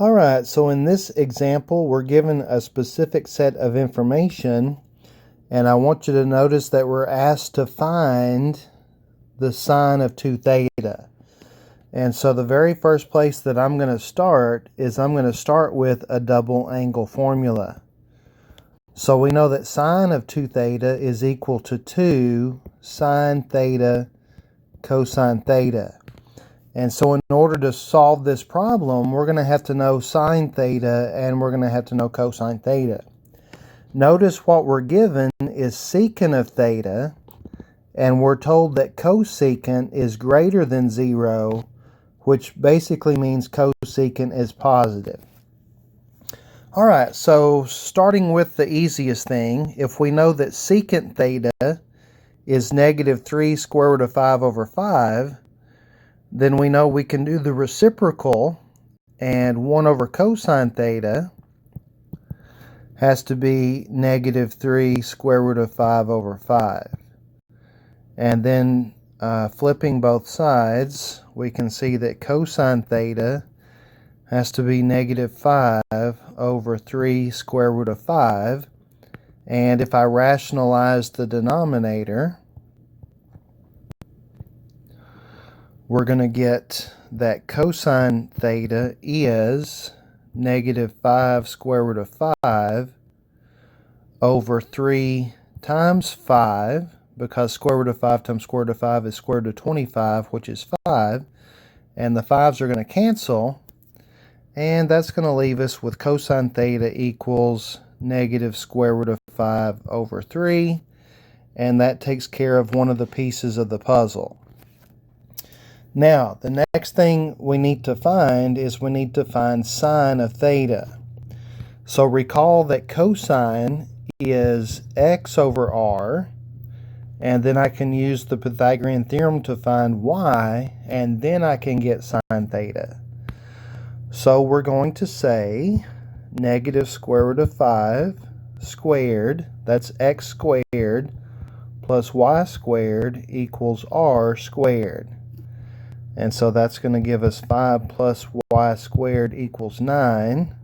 Alright, so in this example, we're given a specific set of information, and I want you to notice that we're asked to find the sine of 2 theta. And so the very first place that I'm going to start is I'm going to start with a double angle formula. So we know that sine of 2 theta is equal to 2 sine theta cosine theta. And so in order to solve this problem, we're going to have to know sine theta and we're going to have to know cosine theta. Notice what we're given is secant of theta, and we're told that cosecant is greater than 0, which basically means cosecant is positive. Alright, so starting with the easiest thing, if we know that secant theta is negative 3 square root of 5 over 5, then we know we can do the reciprocal, and 1 over cosine theta has to be negative 3 square root of 5 over 5. And then flipping both sides, we can see that cosine theta has to be negative 5 over 3 square root of 5. And if I rationalize the denominator, we're going to get that cosine theta is negative 5 square root of 5 over 3 times 5, because square root of 5 times square root of 5 is square root of 25, which is 5. And the 5s are going to cancel, and that's going to leave us with cosine theta equals negative square root of 5 over 3. And that takes care of one of the pieces of the puzzle. Now, the next thing we need to find is we need to find sine of theta. So recall that cosine is x over r, and then I can use the Pythagorean theorem to find y, and then I can get sine theta. So we're going to say negative square root of 5 squared, that's x squared, plus y squared equals r squared. And so that's going to give us 5 plus y squared equals 9.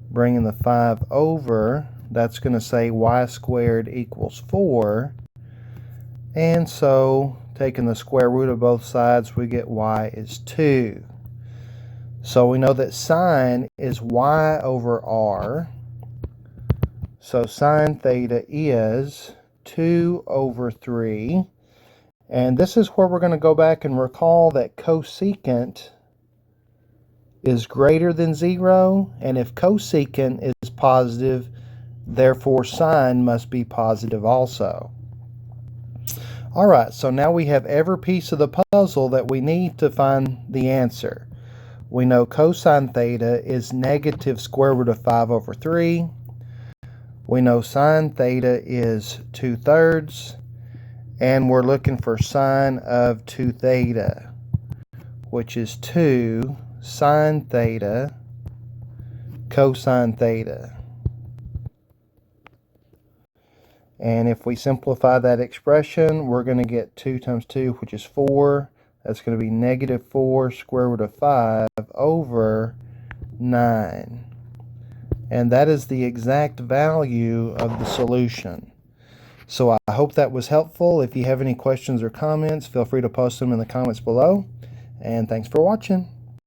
Bringing the 5 over, that's going to say y squared equals 4. And so, taking the square root of both sides, we get y is 2. So we know that sine is y over r. So sine theta is 2 over 3. And this is where we're going to go back and recall that cosecant is greater than 0. And if cosecant is positive, therefore sine must be positive also. Alright, so now we have every piece of the puzzle that we need to find the answer. We know cosine theta is negative square root of 5 over 3. We know sine theta is 2/3. And we're looking for sine of 2 theta, which is 2 sine theta cosine theta. And if we simplify that expression, we're going to get 2 times 2, which is 4. That's going to be negative 4 square root of 5 over 9. And that is the exact value of the solution. So I hope that was helpful. If you have any questions or comments, feel free to post them in the comments below. And thanks for watching.